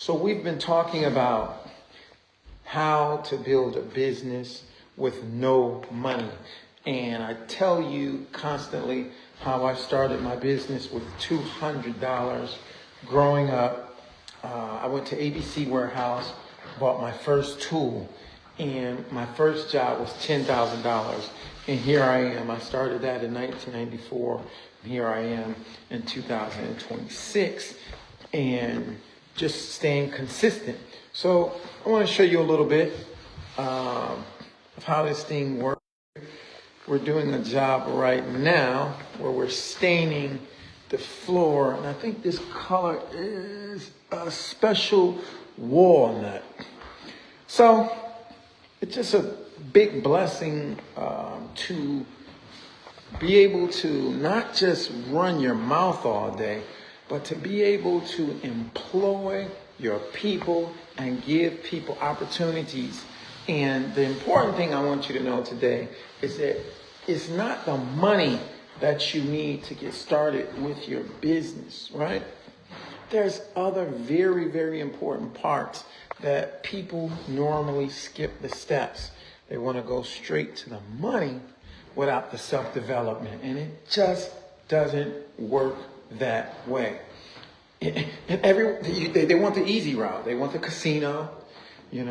So we've been talking about how to build a business with no money. And I tell you constantly how I started my business with $200 growing up. I went to ABC Warehouse, bought my first tool, and my first job was $10,000. And here I am. I started that in 1994. And here I am in 2026. And just staying consistent. So I want to show you a little bit of how this thing works. We're doing a job right now where we're staining the floor. And I think this color is a special walnut. So it's just a big blessing to be able to not just run your mouth all day, but to be able to employ your people and give people opportunities. And the important thing I want you to know today is that it's not the money that you need to get started with your business, right? There's other very, very important parts that people normally skip the steps. They want to go straight to the money without the self-development. And it just doesn't work that way. They want the easy route. They want the casino. They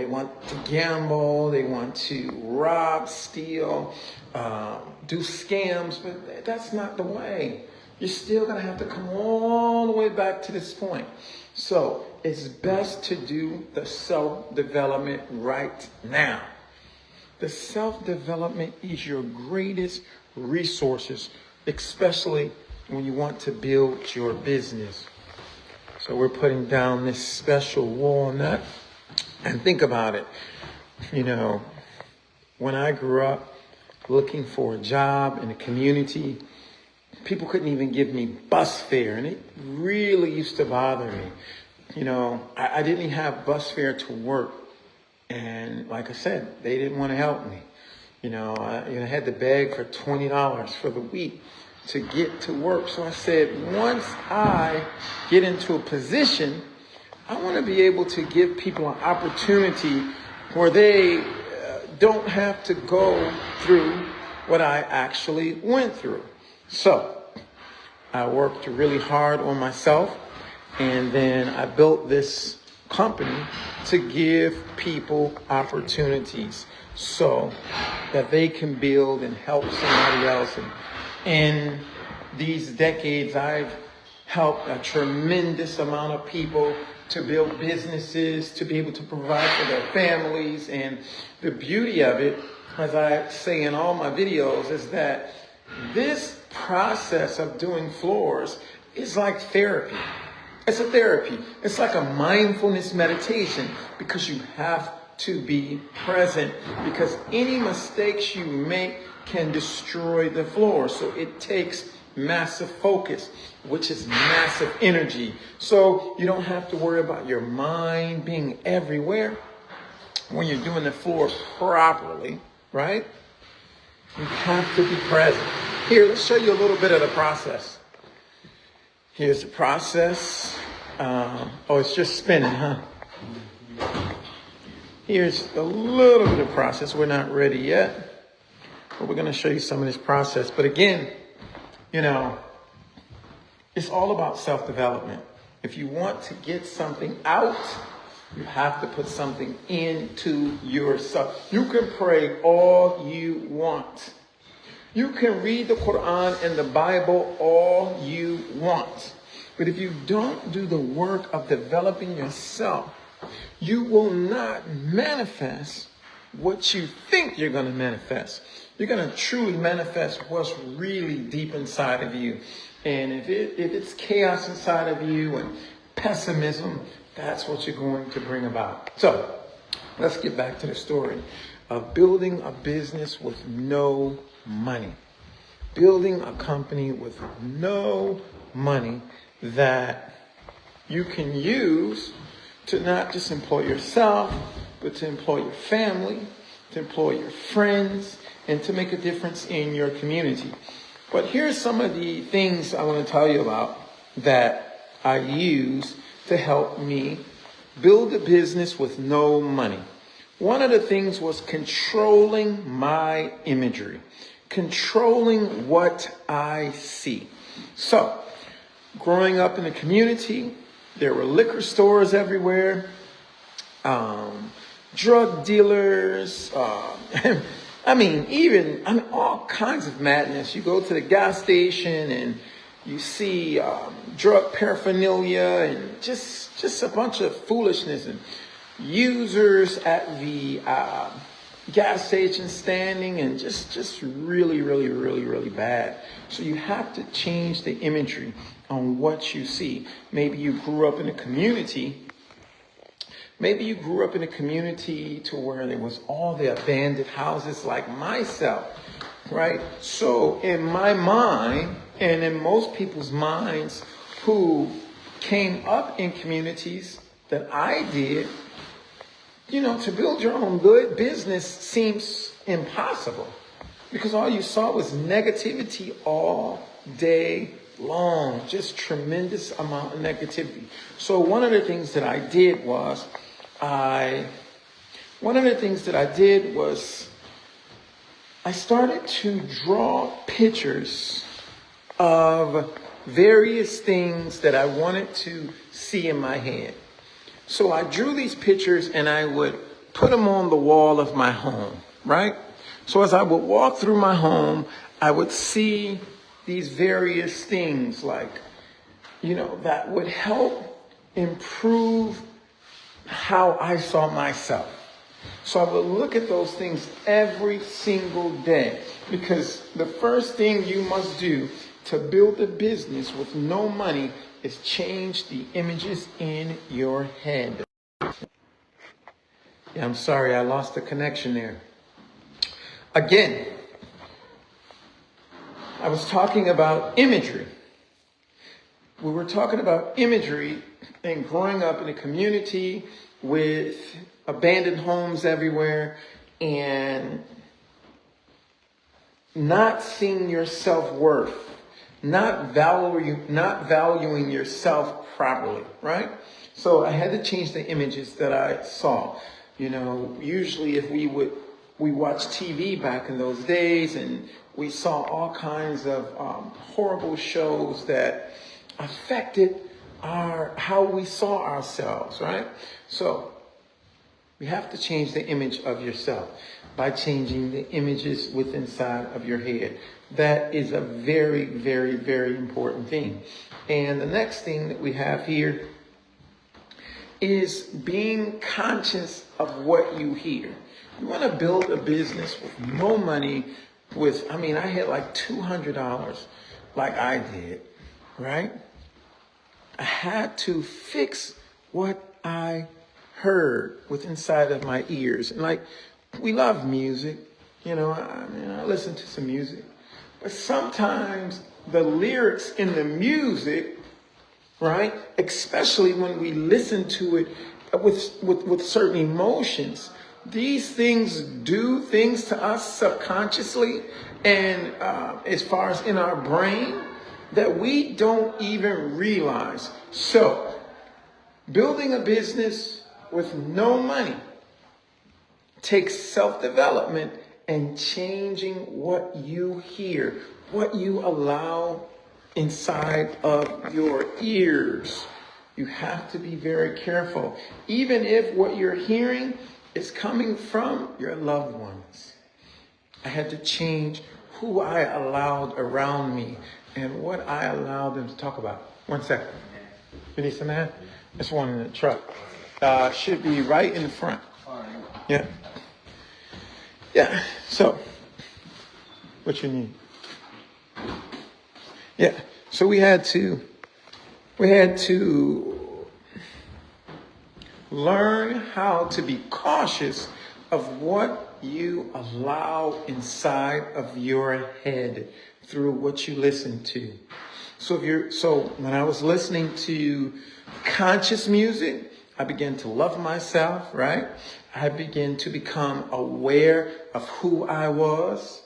want to gamble. They want to rob, steal, do scams. But that's not the way. You're still going to have to come all the way back to this point. So it's best to do the self-development right now. The self-development is your greatest resources, especially when you want to build your business. So we're putting down this special walnut. And think about it. When I grew up looking for a job in the community, people couldn't even give me bus fare. And it really used to bother me. I didn't have bus fare to work. And like I said, they didn't want to help me. I had to beg for $20 for the week to get to work. So I said, once I get into a position, I want to be able to give people an opportunity where they don't have to go through what I actually went through. So I worked really hard on myself, and then I built this company to give people opportunities so that they can build and help somebody else. And in these decades, I've helped a tremendous amount of people to build businesses, to be able to provide for their families. And the beauty of it, as I say in all my videos, is that this process of doing floors is like therapy. It's a therapy. It's like a mindfulness meditation because you have to be present, because any mistakes you make can destroy the floor. So it takes massive focus, which is massive energy. So you don't have to worry about your mind being everywhere when you're doing the floor properly, right? You have to be present. Here, let's show you a little bit of the process. Here's the process. It's just spinning, huh? Here's a little bit of process. We're not ready yet, but we're going to show you some of this process. But again, it's all about self-development. If you want to get something out, you have to put something into yourself. You can pray all you want. You can read the Quran and the Bible all you want. But if you don't do the work of developing yourself, you will not manifest what you think you're going to manifest. You're going to truly manifest what's really deep inside of you. And if it's chaos inside of you and pessimism, that's what you're going to bring about. So let's get back to the story of building a business with no money. Building a company with no money that you can use to not just employ yourself, but to employ your family, to employ your friends, and to make a difference in your community. But here's some of the things I want to tell you about that I use to help me build a business with no money. One of the things was controlling my imagery, controlling what I see. So, growing up in the community, there were liquor stores everywhere, drug dealers, all kinds of madness. You go to the gas station and you see drug paraphernalia and just a bunch of foolishness, and users at the gas station standing, and just really, really, really, really bad. So you have to change the imagery on what you see. Maybe you grew up in a community. Maybe you grew up in a community to where there was all the abandoned houses like myself, right? So in my mind, and in most people's minds who came up in communities that I did, to build your own good business seems impossible, because all you saw was negativity all day long, just tremendous amount of negativity. So one of the things that I did was I started to draw pictures of various things that I wanted to see in my head. So I drew these pictures and I would put them on the wall of my home, right? So as I would walk through my home, I would see these various things like, that would help improve how I saw myself. So I would look at those things every single day, because the first thing you must do to build a business with no money is change the images in your head. Yeah, I'm sorry, I lost the connection there. Again, I was talking about imagery. We were talking about imagery and growing up in a community with abandoned homes everywhere and not seeing your self-worth, not valuing yourself properly, right? So I had to change the images that I saw. Usually if we watched TV back in those days, and we saw all kinds of horrible shows that affected how we saw ourselves, right? So you have to change the image of yourself by changing the images within inside of your head. That is a very, very, very important thing. And the next thing that we have here is being conscious of what you hear. You want to build a business with no money, I had like $200 like I did, right? I had to fix what I heard with inside of my ears. And we love music, I listen to some music, but sometimes the lyrics in the music, right, especially when we listen to it with certain emotions, these things do things to us subconsciously and as far as in our brain that we don't even realize. So, building a business with no money takes self-development and changing what you hear, what you allow inside of your ears. You have to be very careful, even if what you're hearing is coming from your loved ones. I had to change who I allowed around me and what I allowed them to talk about. 1 second. You need some hand? There's one in the truck. Should be right in the front. Yeah. Yeah. So, what you need? Yeah. So we had to learn how to be cautious of what you allow inside of your head through what you listen to. So when I was listening to conscious music, I began to love myself, right? I began to become aware of who I was.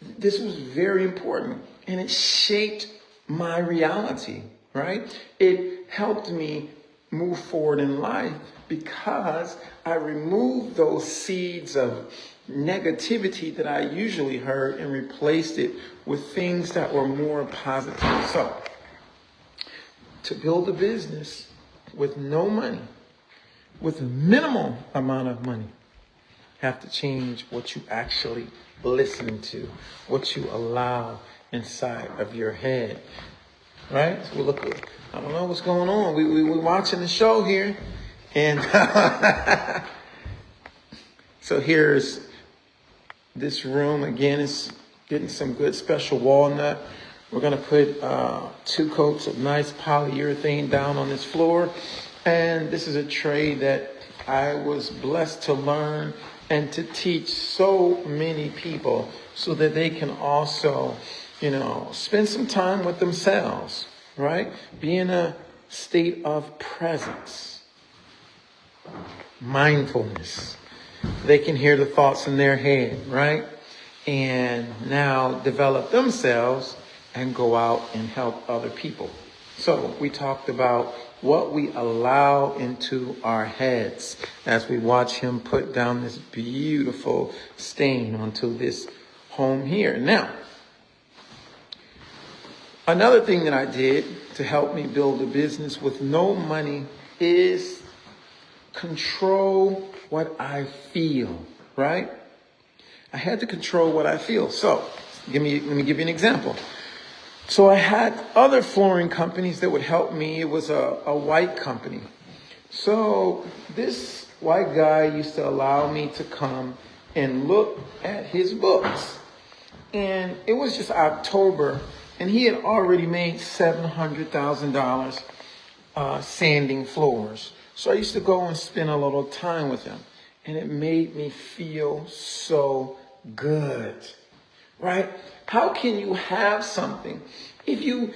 This was very important, and it shaped my reality, right? It helped me move forward in life because I removed those seeds of negativity that I usually heard and replaced it with things that were more positive. So, to build a business with no money, with a minimal amount of money, have to change what you actually listen to, what you allow inside of your head. Right? So we look at, I don't know what's going on. We're watching the show here. And so here's this room. Again, it's getting some good special walnut. We're going to put 2 coats of nice polyurethane down on this floor. And this is a trade that I was blessed to learn and to teach so many people so that they can also, spend some time with themselves, right? Be in a state of presence, mindfulness. They can hear the thoughts in their head, right? And now develop themselves and go out and help other people. So we talked about what we allow into our heads as we watch him put down this beautiful stain onto this home here. Now, another thing that I did to help me build a business with no money is control what I feel, right? I had to control what I feel. So let me give you an example. So I had other flooring companies that would help me. It was a white company. So this white guy used to allow me to come and look at his books. And it was just October, and he had already made $700,000 sanding floors. So I used to go and spend a little time with him. And it made me feel so good, right? How can you have something if you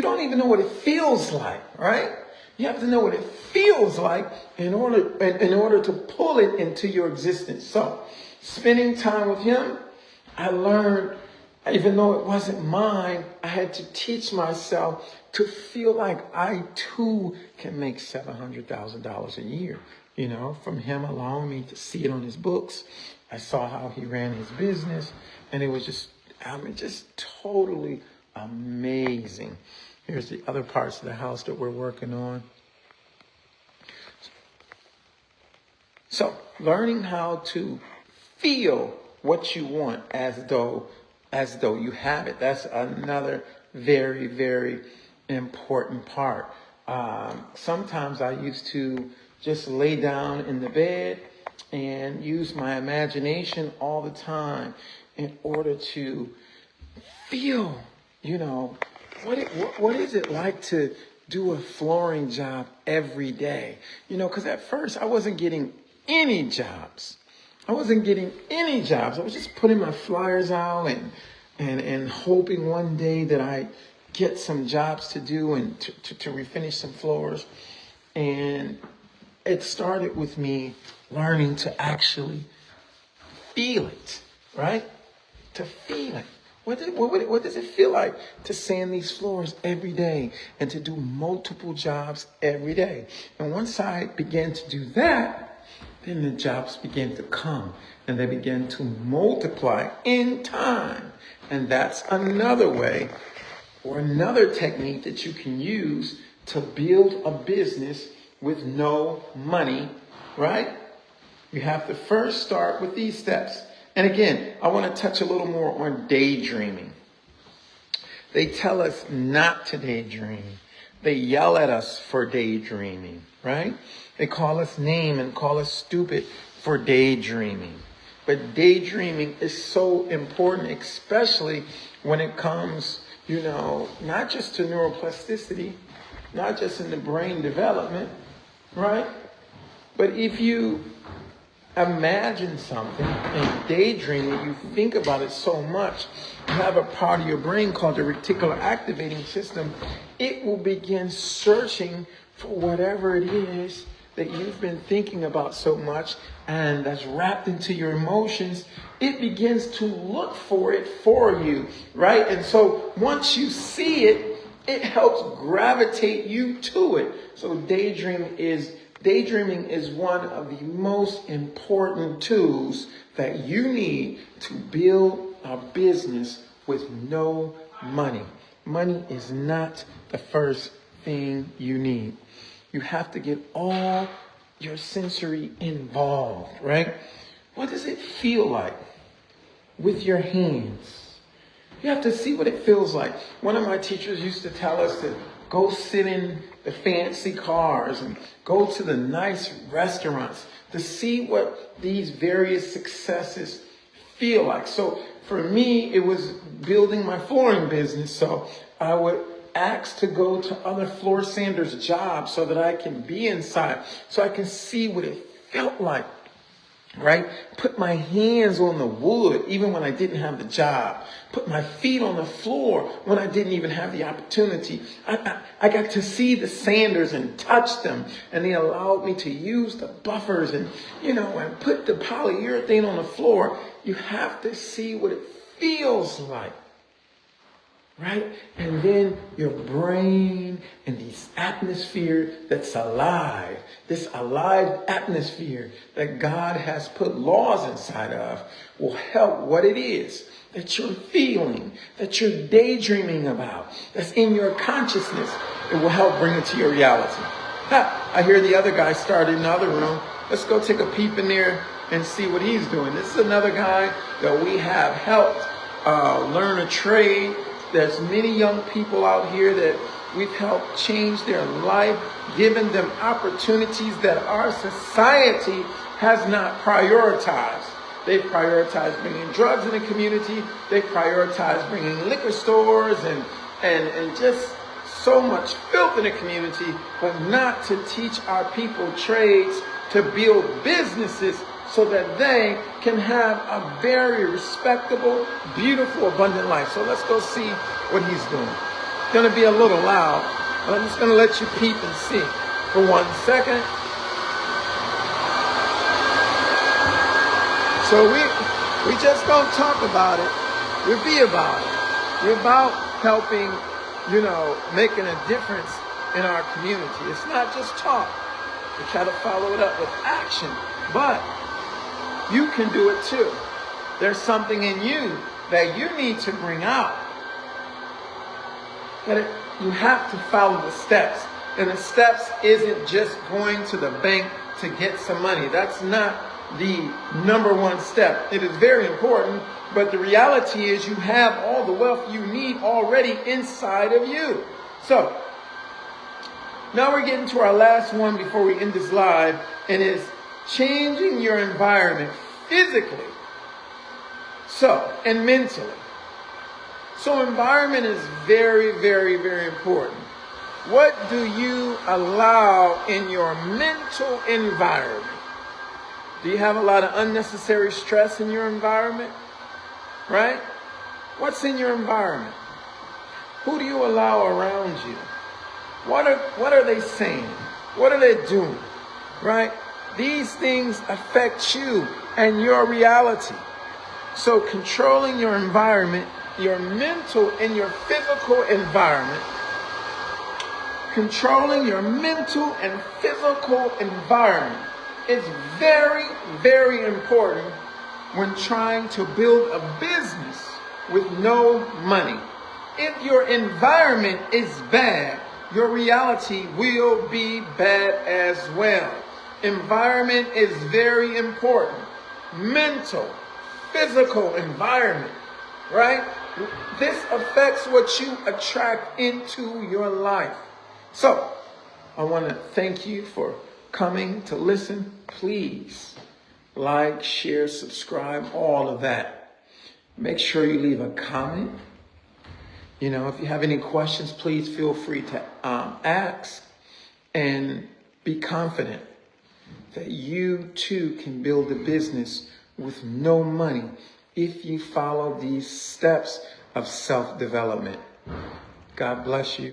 don't even know what it feels like, right? You have to know what it feels like in order to pull it into your existence. So, spending time with him, I learned, even though it wasn't mine, I had to teach myself to feel like I too can make $700,000 a year. From him allowing me to see it on his books. I saw how he ran his business, and it was just totally amazing. Here's the other parts of the house that we're working on. So, learning how to feel what you want as though you have it. That's another very, very important part. Sometimes I used to just lay down in the bed and use my imagination all the time in order to feel, what is it like to do a flooring job every day? Because at first I wasn't getting any jobs. I was just putting my flyers out and hoping one day that I get some jobs to do and to refinish some floors. And it started with me learning to actually feel it, right? To feel it. What does it feel like to sand these floors every day and to do multiple jobs every day? And once I began to do that, then the jobs began to come and they began to multiply in time. And that's another way or another technique that you can use to build a business with no money, right? You have to first start with these steps. And again, I want to touch a little more on daydreaming. They tell us not to daydream. They yell at us for daydreaming, right? They call us name and call us stupid for daydreaming. But daydreaming is so important, especially when it comes, not just to neuroplasticity, not just in the brain development, right? But if you imagine something and daydream it, you think about it so much, you have a part of your brain called the reticular activating system. It will begin searching for whatever it is that you've been thinking about so much and that's wrapped into your emotions. It begins to look for it for you, right? And so once you see it, it helps gravitate you to it. So daydreaming is one of the most important tools that you need to build a business with no money. Money is not the first thing you need. You have to get all your sensory involved, right? What does it feel like with your hands? You have to see what it feels like. One of my teachers used to tell us to go sit in the fancy cars and go to the nice restaurants to see what these various successes feel like. So for me, it was building my flooring business. So I would ask to go to other floor sanders' jobs so that I can be inside, so I can see what it felt like, right? Put my hands on the wood even when I didn't have the job. Put my feet on the floor when I didn't even have the opportunity. I got to see the sanders and touch them, and they allowed me to use the buffers and put the polyurethane on the floor. You have to see what it feels like, right? And then your brain and this atmosphere that's alive, this alive atmosphere that God has put laws inside of, will help what it is that you're feeling, that you're daydreaming about, that's in your consciousness. It will help bring it to your reality. I hear the other guy started in the other room. Let's go take a peep in there and see what he's doing. This is another guy that we have helped learn a trade. There's many young people out here that we've helped change their life, given them opportunities that our society has not prioritized. They've prioritized bringing drugs in the community. They've prioritized bringing liquor stores and just so much filth in the community, but not to teach our people trades, to build businesses so that they can have a very respectable, beautiful, abundant life. So let's go see what he's doing. It's going to be a little loud, but I'm just going to let you peep and see for 1 second. So we just don't talk about it. We be about it. We're about helping, making a difference in our community. It's not just talk. We try to follow it up with action, but you can do it too. There's something in you that you need to bring out. You have to follow the steps. And the steps isn't just going to the bank to get some money. That's not the number one step. It is very important, but the reality is you have all the wealth you need already inside of you. So, now we're getting to our last one before we end this live, and it's changing your environment physically, and mentally. So environment is very, very, very important. What do you allow in your mental environment? Do you have a lot of unnecessary stress in your environment? Right? What's in your environment? Who do you allow around you? What are they saying? What are they doing? Right? These things affect you and your reality. So controlling your environment, your mental and your physical environment, controlling your mental and physical environment is very, very important when trying to build a business with no money. If your environment is bad, your reality will be bad as well. Environment is very important. Mental, physical environment, right? This affects what you attract into your life. So, I want to thank you for coming to listen. Please like, share, subscribe, all of that. Make sure you leave a comment. If you have any questions, please feel free to ask, and be confident that you too can build a business with no money if you follow these steps of self-development. God bless you.